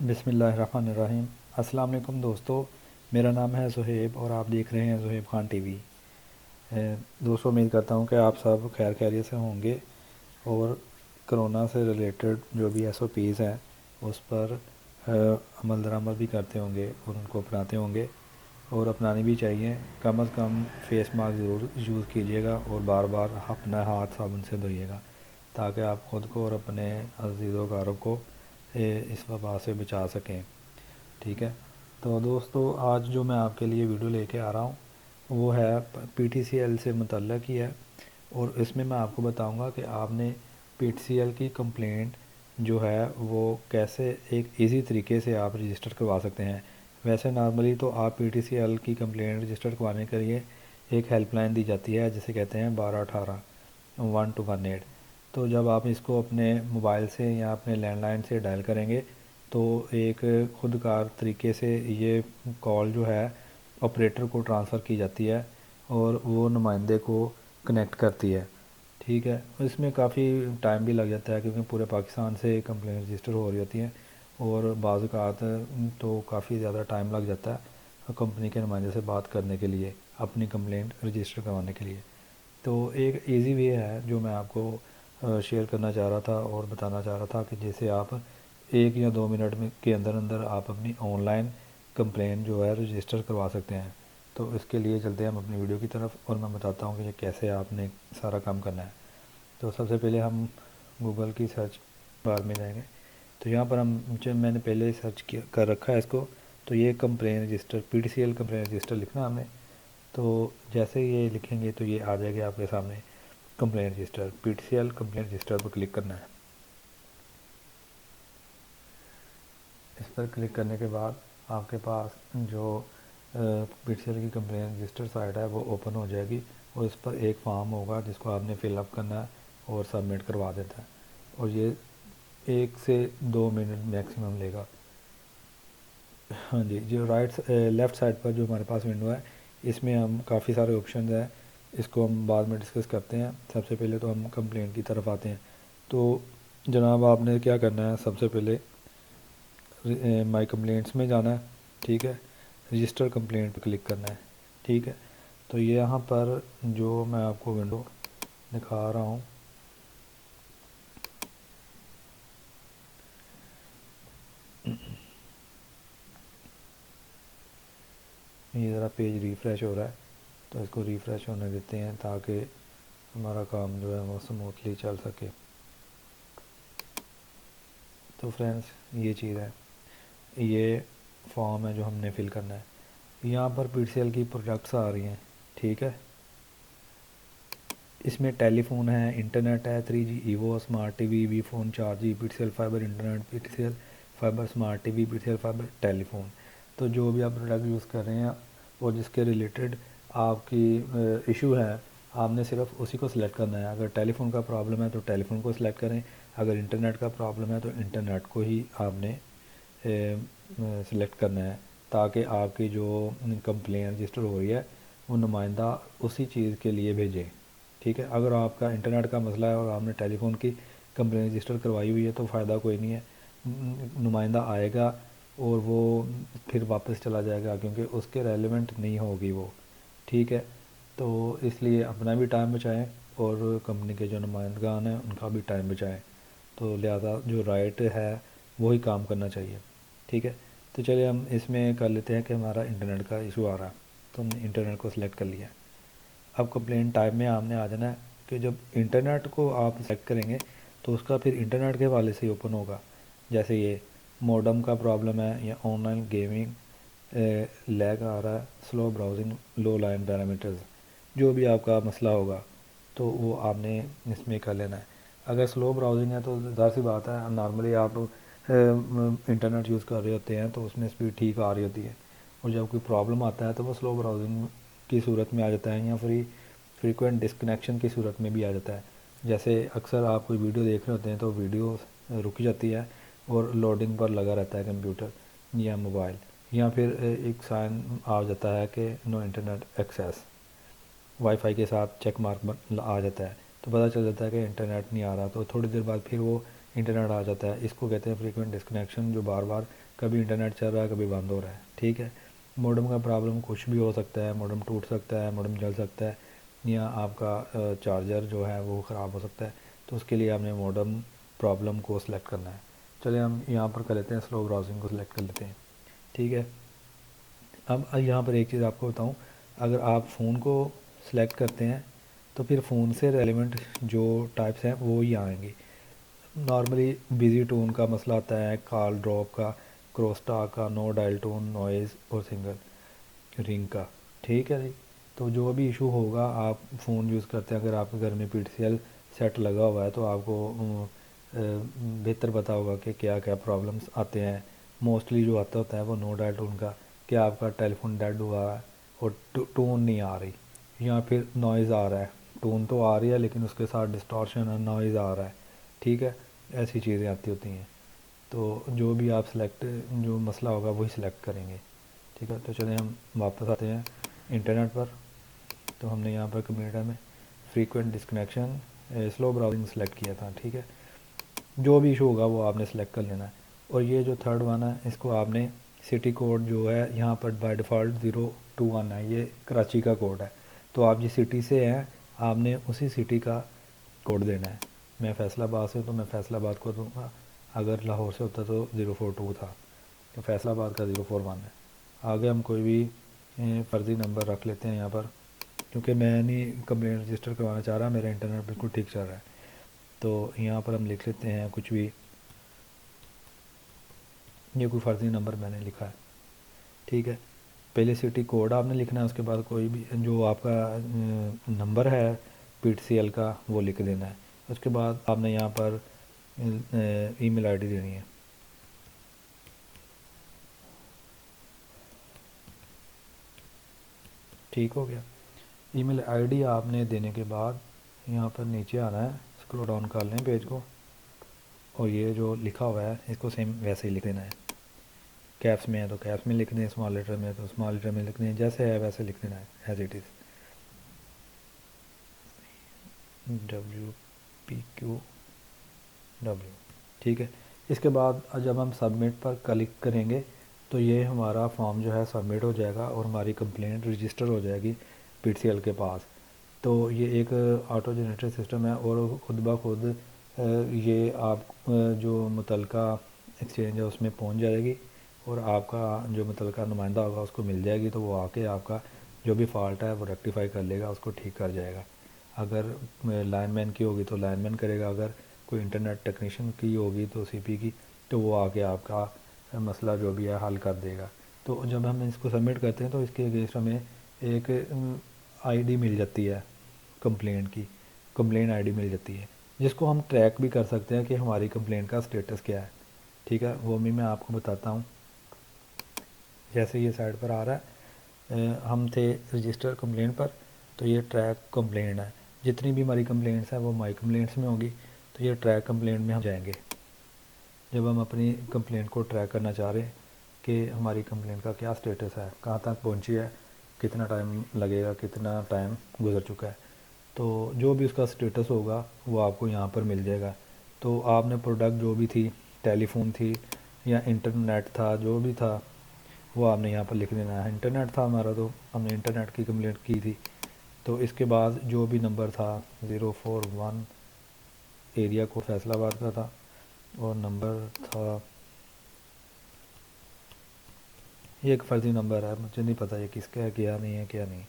بسم اللہ الرحمن الرحیم۔ السلام علیکم دوستو، میرا نام ہے زہیب اور آپ دیکھ رہے ہیں زہیب خان ٹی وی۔ دوستو، امید کرتا ہوں کہ آپ سب خیر خیریت سے ہوں گے اور کرونا سے ریلیٹڈ جو بھی ایس او پیز ہیں اس پر عمل درآمد بھی کرتے ہوں گے اور ان کو اپناتے ہوں گے، اور اپنانی بھی چاہیے۔ کم از کم فیس ماسک ضرور یوز کیجیے گا اور بار بار اپنا ہاتھ صابن سے دھوئیے گا تاکہ آپ خود کو اور اپنے عزیز و اقارب کو اس وبا سے بچا سکیں۔ ٹھیک ہے، تو دوستو آج جو میں آپ کے لیے ویڈیو لے کے آ رہا ہوں وہ ہے پی ٹی سی ایل سے متعلق ہی ہے، اور اس میں آپ کو بتاؤں گا کہ آپ نے پی ٹی سی ایل کی کمپلینٹ جو ہے وہ کیسے ایک ایزی طریقے سے آپ رجسٹر کروا سکتے ہیں۔ ویسے نارملی تو آپ پی ٹی سی ایل کی کمپلینٹ رجسٹر کروانے کے لیے ایک ہیلپ لائن دی جاتی ہے جسے کہتے ہیں 1218 1218۔ تو جب آپ اس کو اپنے موبائل سے یا اپنے لینڈ لائن سے ڈائل کریں گے تو ایک خود کار طریقے سے یہ کال جو ہے آپریٹر کو ٹرانسفر کی جاتی ہے اور وہ نمائندے کو کنیکٹ کرتی ہے۔ ٹھیک ہے، اس میں کافی ٹائم بھی لگ جاتا ہے کیونکہ پورے پاکستان سے کمپلین رجسٹر ہو رہی ہوتی ہیں، اور بعض اوقات تو کافی زیادہ ٹائم لگ جاتا ہے کمپنی کے نمائندے سے بات کرنے کے لیے اپنی کمپلینٹ رجسٹر کروانے کے لیے۔ تو ایک ایزی وے ہے جو میں آپ کو شیئر کرنا چاہ رہا تھا اور بتانا چاہ رہا تھا کہ جیسے آپ 1 یا 2 منٹ میں کے اندر اندر آپ اپنی آن لائن کمپلین جو ہے رجسٹر کروا سکتے ہیں۔ تو اس کے لیے چلتے ہیں ہم اپنی ویڈیو کی طرف اور میں بتاتا ہوں کہ یہ کیسے آپ نے سارا کام کرنا ہے۔ تو سب سے پہلے ہم گوگل کی سرچ بار میں جائیں گے، تو یہاں پر میں نے پہلے سرچ کر رکھا ہے اس کو، تو یہ complaint register P T C L complaint register لکھنا ہم نے۔ تو جیسے یہ لکھیں گے تو یہ آ جائے گا آپ کے سامنے complaint register, P T C L complaint register پر کلک کرنا ہے۔ اس پر کلک کرنے کے بعد آپ کے پاس جو پی ٹی سی ایل کی کمپلین رجسٹر سائٹ ہے وہ اوپن ہو جائے گی، اور اس پر ایک فارم ہوگا جس کو آپ نے فل اپ کرنا ہے اور سبمٹ کروا دیتا ہے، اور یہ 1 سے 2 منٹ میکسیمم لے گا۔ ہاں جی، جو لیفٹ سائڈ پر جو ہمارے پاس ونڈو ہے اس میں ہم کافی سارے آپشنز ہیں، اس کو ہم بعد میں ڈسکس کرتے ہیں۔ سب سے پہلے تو ہم کمپلین کی طرف آتے ہیں۔ تو جناب آپ نے کیا کرنا ہے، سب سے پہلے مائی کمپلینٹس میں جانا ہے۔ ٹھیک ہے، رجسٹر کمپلینٹ پہ کلک کرنا ہے۔ ٹھیک ہے، تو یہاں پر جو میں آپ کو ونڈو دکھا رہا ہوں یہ ذرا پیج ریفریش ہو رہا ہے، تو اس کو ریفریش ہونے دیتے ہیں تاکہ ہمارا کام جو ہے وہ سموتھلی چل سکے۔ تو فرینڈس یہ چیز ہے، یہ فارم ہے جو ہم نے فل کرنا ہے۔ یہاں پر پی ٹی سی ایل کی پروڈکٹس آ رہی ہیں۔ ٹھیک ہے، اس میں ٹیلی فون ہے، انٹرنیٹ ہے، 3G EVO smart T V, V phone 4G، P T C L fibre internet, P T C L fibre smart T V, P T C L fibre telephone. تو جو بھی آپ product use کر رہے ہیں اور جس کے ریلیٹڈ آپ کی ایشو ہے، آپ نے صرف اسی کو سلیکٹ کرنا ہے۔ اگر ٹیلی فون کا پرابلم ہے تو ٹیلی فون کو سلیکٹ کریں، اگر انٹرنیٹ کا پرابلم ہے تو انٹرنیٹ کو ہی آپ نے سلیکٹ کرنا ہے، تاکہ آپ کی جو کمپلین رجسٹر ہو رہی ہے وہ نمائندہ اسی چیز کے لیے بھیجے۔ ٹھیک ہے، اگر آپ کا انٹرنیٹ کا مسئلہ ہے اور آپ نے ٹیلی فون کی کمپلین رجسٹر کروائی ہوئی ہے تو فائدہ کوئی نہیں ہے، نمائندہ آئے گا اور وہ پھر واپس چلا جائے گا کیونکہ اس کے ریلیونٹ نہیں ہوگی وہ۔ ٹھیک ہے، تو اس لیے اپنا بھی ٹائم بچائیں اور کمپنی کے جو نمائندگان ہیں ان کا بھی ٹائم بچائیں، تو لہذا جو رائٹ ہے وہی کام کرنا چاہیے۔ ٹھیک ہے، تو چلیے ہم اس میں کر لیتے ہیں کہ ہمارا انٹرنیٹ کا ایشو آ رہا ہے، تو ہم نے انٹرنیٹ کو سلیکٹ کر لیا ہے۔ اب کمپلین ٹائپ میں آپ نے آ جانا ہے کہ جب انٹرنیٹ کو آپ سلیکٹ کریں گے تو اس کا پھر انٹرنیٹ کے حوالے سے ہی اوپن ہوگا، جیسے یہ موڈم کا پرابلم ہے یا آن لائن گیمنگ لیگ آ رہا ہے، سلو براؤزنگ، لو لائن پیرامیٹرز، جو بھی آپ کا مسئلہ ہوگا تو وہ آپ نے اس میں کر لینا ہے۔ اگر سلو براؤزنگ ہے تو ظاہر سی بات ہے، نارملی آپ انٹرنیٹ یوز کر رہے ہوتے ہیں تو اس میں سپیڈ ٹھیک آ رہی ہوتی ہے، اور جب کوئی پرابلم آتا ہے تو وہ سلو براؤزنگ کی صورت میں آ جاتا ہے یا فریکوینٹ ڈسکنیکشن کی صورت میں بھی آ جاتا ہے۔ جیسے اکثر آپ کوئی ویڈیو دیکھ رہے ہوتے ہیں تو ویڈیو رک جاتی ہے اور لوڈنگ پر لگا رہتا ہے کمپیوٹر یا موبائل، یا پھر ایک سائن آ جاتا ہے کہ نو انٹرنیٹ ایکسیس، وائی فائی کے ساتھ چیک مارک آ جاتا ہے، تو پتہ چل جاتا ہے کہ انٹرنیٹ نہیں آ رہا، تو تھوڑی دیر بعد پھر وہ انٹرنیٹ آ جاتا ہے۔ اس کو کہتے ہیں فریکوینٹ ڈسکنیکشن، جو بار بار کبھی انٹرنیٹ چل رہا ہے کبھی بند ہو رہا ہے، ٹھیک ہے۔ موڈم کا پرابلم کچھ بھی ہو سکتا ہے، موڈم ٹوٹ سکتا ہے، موڈم جل سکتا ہے، یا آپ کا چارجر جو ہے وہ خراب ہو سکتا ہے، تو اس کے لیے آپ نے موڈم پرابلم کو سلیکٹ کرنا ہے۔ چلیں ہم یہاں پر کر لیتے ہیں، سلو براؤزنگ کو سلیکٹ کر لیتے ہیں، ٹھیک ہے۔ اب یہاں پر ایک چیز آپ کو بتاؤں، اگر آپ فون کو سلیکٹ کرتے ہیں تو پھر فون سے ریلیونٹ جو ٹائپس ہیں وہ ہی آئیں گے۔ نارملی بزی ٹون کا مسئلہ آتا ہے، کال ڈراپ کا، کراس ٹاک کا، نو ڈائل ٹون، نوائز اور سنگل رنگ کا، ٹھیک ہے جی۔ تو جو بھی ایشو ہوگا، آپ فون یوز کرتے ہیں، اگر آپ کے گھر میں P T C L set لگا ہوا ہے تو آپ کو بہتر پتا ہوگا کہ کیا کیا پرابلمس آتے ہیں۔ موسٹلی جو آتا ہوتا ہے وہ نو ڈائل ٹون کا، کہ آپ کا ٹیلی فون ڈیڈ ہوا ہے اور ٹون نہیں آ رہی، یا پھر نوائز آ رہا ہے، ٹون تو آ رہی ہے لیکن اس کے ساتھ ڈسٹارشن اور نوائز آ رہا ہے، ٹھیک ہے۔ ایسی چیزیں آتی ہوتی ہیں، تو جو بھی آپ سلیکٹ جو مسئلہ ہوگا وہی سلیکٹ کریں گے، ٹھیک ہے۔ تو چلیں ہم واپس آتے ہیں انٹرنیٹ پر۔ تو ہم نے یہاں پر کمپیوٹر میں فریکوینٹ ڈسکنیکشن سلو براؤزنگ سلیکٹ کیا تھا، ٹھیک ہے۔ جو بھی ایشو ہوگا وہ آپ نے سلیکٹ کر لینا ہے۔ اور یہ جو تھرڈ ون ہے اس کو آپ نے سٹی کوڈ جو ہے یہاں پر بائی ڈیفالٹ 021 ہے، یہ کراچی کا کوڈ ہے، تو آپ جس سٹی سے ہیں آپ نے اسی سٹی کا کوڈ دینا ہے۔ میں فیصل آباد سے ہوں تو میں فیصل آباد کو دوں گا، اگر لاہور سے ہوتا تو 042 تھا، تو فیصل آباد کا 041 ہے۔ آگے ہم کوئی بھی فرضی نمبر رکھ لیتے ہیں یہاں پر، کیونکہ میں نہیں کمپلین رجسٹر کروانا چاہ رہا، میرا انٹرنیٹ بالکل ٹھیک چل رہا ہے، تو یہاں پر ہم لکھ لیتے ہیں کچھ بھی، یہ کوئی فرضی نمبر میں نے لکھا ہے، ٹھیک ہے۔ پہلے سٹی کوڈ آپ نے لکھنا ہے، اس کے بعد کوئی بھی جو آپ کا نمبر ہے پی ٹی سی ایل کا وہ لکھ دینا ہے۔ اس کے بعد آپ نے یہاں پر ای میل آئی ڈی دینی ہے، ٹھیک ہو گیا۔ ای میل آئی ڈی آپ نے دینے کے بعد یہاں پر نیچے آنا ہے، اسکرول ڈاؤن کر لیں پیج کو، اور یہ جو لکھا ہوا ہے اس کو سیم ویسے ہی لکھ دینا ہے۔ کیپس میں ہے تو کیپس میں لکھ دیں، اسمال لیٹر میں ہے تو اسمال لیٹر میں لکھ دیں، جیسے ہے ویسے لکھ دینا ہے، ایز اٹ از WPQW، ٹھیک ہے۔ اس کے بعد جب ہم سبمٹ پر کلک کریں گے تو یہ ہمارا فارم جو ہے سبمٹ ہو جائے گا اور ہماری کمپلینٹ رجسٹر ہو جائے گی پی ٹی سی ایل کے پاس۔ تو یہ ایک آٹو جنریٹر سسٹم ہے، اور خود بخود یہ آپ جو متعلقہ ایکسچینج ہے اس میں پہنچ جائے گی، اور آپ کا جو متعلقہ نمائندہ ہوگا اس کو مل جائے گی، تو وہ آ کے آپ کا جو بھی فالٹ ہے وہ ریکٹیفائی کر لے گا، اس کو ٹھیک کر جائے گا۔ اگر لائن مین کی ہوگی تو لائن مین کرے گا، اگر کوئی انٹرنیٹ ٹیکنیشین کی ہوگی تو سی پی کی، تو وہ آ کے آپ کا مسئلہ جو بھی ہے حل کر دے گا۔ تو جب ہم اس کو سبمٹ کرتے ہیں تو اس کے اگینسٹ ہمیں ایک آئی ڈی مل جاتی ہے کمپلینٹ کی، کمپلین آئی ڈی مل جاتی ہے، جس کو ہم ٹریک بھی کر سکتے ہیں کہ ہماری کمپلینٹ کا سٹیٹس کیا ہے، ٹھیک ہے۔ وہ بھی میں آپ کو بتاتا ہوں، جیسے یہ سائڈ پر آ رہا ہے، ہم تھے رجسٹر کمپلین پر، تو یہ ٹریک کمپلین ہے، جتنی بھی ہماری کمپلینٹس ہیں وہ مائی کمپلینٹس میں ہوں گی، تو یہ ٹریک کمپلین میں ہم جائیں گے۔ جب ہم اپنی کمپلینٹ کو ٹریک کرنا چاہ رہے ہیں کہ ہماری کمپلینٹ کا کیا سٹیٹس ہے، کہاں تک پہنچی ہے، کتنا ٹائم لگے گا، کتنا ٹائم گزر چکا ہے، تو جو بھی اس کا سٹیٹس ہوگا وہ آپ کو یہاں پر مل جائے گا۔ تو آپ نے پروڈکٹ جو بھی تھی، ٹیلی فون تھی یا انٹرنیٹ تھا، جو بھی تھا وہ آپ نے یہاں پر لکھ دینا ہے۔ انٹرنیٹ تھا ہمارا تو ہم نے انٹرنیٹ کی کمپلینٹ کی تھی، تو اس کے بعد جو بھی نمبر تھا 041 ایریا کو فیصل آباد کا تھا، اور نمبر تھا، یہ ایک فرضی نمبر ہے، مجھے نہیں پتہ یہ کس کا ہے، کیا نہیں ہے، کیا نہیں،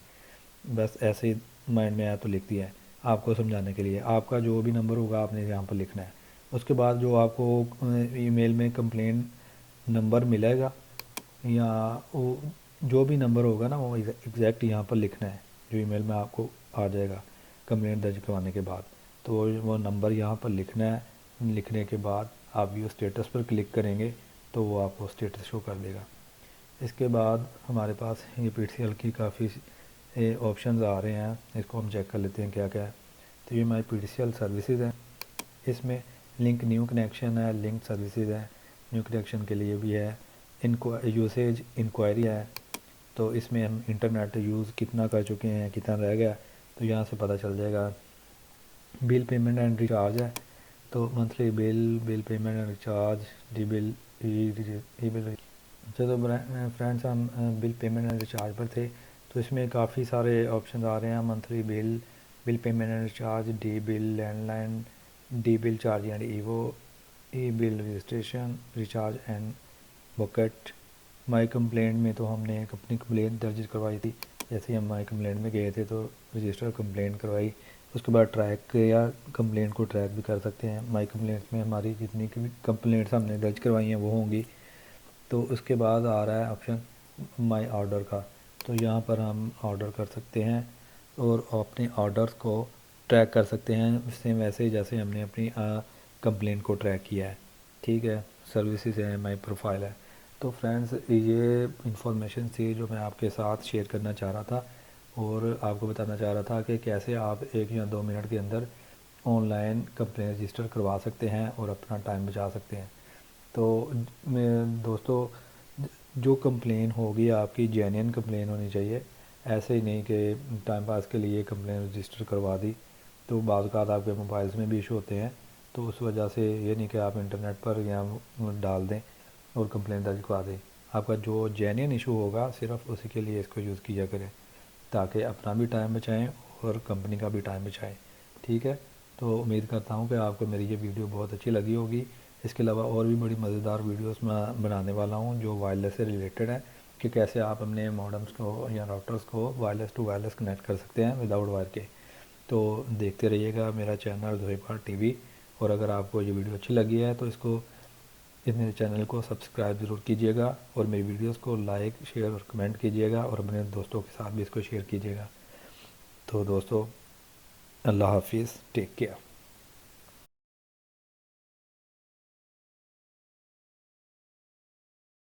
بس ایسے ہی مائنڈ میں آیا تو لکھ دیا ہے آپ کو سمجھانے کے لیے۔ آپ کا جو بھی نمبر ہوگا آپ نے یہاں پر لکھنا ہے۔ اس کے بعد جو آپ کو ای میل میں کمپلین نمبر ملے گا، یا وہ جو بھی نمبر ہوگا نا وہ ایگزیکٹ یہاں پر لکھنا ہے، جو ای میل میں آپ کو آ جائے گا کمپلین درج کروانے کے بعد، تو وہ نمبر یہاں پر لکھنا ہے۔ لکھنے کے بعد آپ ویو اسٹیٹس پر کلک کریں گے تو وہ آپ کو اسٹیٹس شو کر دے گا۔ اس کے بعد ہمارے پاس یہ پی ٹی سی ایل کی کافی آپشنز آ رہے ہیں، اس کو ہم چیک کر لیتے ہیں کیا کیا ہے۔ تو یہ ہماری P T C L services ہیں، اس میں لنک نیو کنیکشن ہے، لنک سروسز ہے، نیو کنیکشن کے لیے بھی ہے، یوسیج انکوائری ہے، تو اس میں ہم انٹرنیٹ یوز کتنا کر چکے ہیں، کتنا رہ گیا، تو یہاں سے پتہ چل جائے گا۔ بل پیمنٹ اینڈ ریچارج ہے، تو monthly bill payment and recharge, D bill E bill اچھا تو فرینڈس ہم بل پیمنٹ اینڈ ریچارج پر تھے، تو اس میں کافی سارے آپشنز آ رہے ہیں، monthly bill, bill payment and recharge, D bill, landline, D bill charge and EVO, E bill registration, recharge and bucket. My complaint میں تو ہم نے ایک اپنی کمپلینٹ درج کروائی تھی، جیسے ہی ہم مائی کمپلینٹ میں گئے تھے تو رجسٹر کمپلینٹ کروائی، اس کے بعد ٹریک یا کمپلینٹ کو ٹریک بھی کر سکتے ہیں۔ مائی کمپلینٹ میں ہماری جتنی کمپلینٹس ہم نے درج کروائی ہیں وہ ہوں گی۔ تو اس کے بعد آ رہا ہے آپشن مائی آرڈر کا، تو یہاں پر ہم آرڈر کر سکتے ہیں اور اپنے آرڈرز کو ٹریک کر سکتے ہیں، سیم ویسے ہی جیسے ہم نے اپنی کمپلینٹ کو ٹریک کیا ہے، ٹھیک ہے۔ سروسز ہے، مائی پروفائل ہے۔ تو فرینڈز یہ انفارمیشن تھی جو میں آپ کے ساتھ شیئر کرنا چاہ رہا تھا، اور آپ کو بتانا چاہ رہا تھا کہ کیسے آپ 1 یا 2 منٹ کے اندر آن لائن کمپلین رجسٹر کروا سکتے ہیں اور اپنا ٹائم بچا سکتے ہیں۔ تو دوستو، جو کمپلین ہوگی آپ کی جینین کمپلین ہونی چاہیے، ایسے ہی نہیں کہ ٹائم پاس کے لیے کمپلین رجسٹر کروا دی، تو بعض اوقات آپ کے موبائلز میں بھی ایشو ہوتے ہیں، تو اس وجہ سے یہ نہیں کہ آپ انٹرنیٹ پر یا ڈال دیں اور کمپلین درج کروا دیں۔ آپ کا جو جینین ایشو ہوگا صرف اسی کے لیے اس کو یوز کیا کریں، تاکہ اپنا بھی ٹائم بچائیں اور کمپنی کا بھی ٹائم بچائیں، ٹھیک ہے۔ تو امید کرتا ہوں کہ آپ کو میری یہ ویڈیو بہت اچھی لگی ہوگی۔ اس کے علاوہ اور بھی بڑی مزیدار ویڈیوز میں بنانے والا ہوں جو وائرلیس سے ریلیٹڈ ہیں، کہ کیسے آپ اپنے موڈمز کو یا راؤٹرز کو وائرلیس ٹو وائرلیس کنیکٹ کر سکتے ہیں وداؤٹ وائر کے۔ تو دیکھتے رہیے گا میرا channel Zohaib Khan T V, اور اگر آپ کو یہ ویڈیو اچھی لگی ہے تو اس میرے چینل کو سبسکرائب ضرور کیجیے گا، اور میری ویڈیوز کو لائک، شیئر اور کمنٹ کیجیے گا، اور اپنے دوستوں کے ساتھ بھی اس کو شیئر کیجیے گا۔ تو دوستو، اللہ حافظ، ٹیک کیئر۔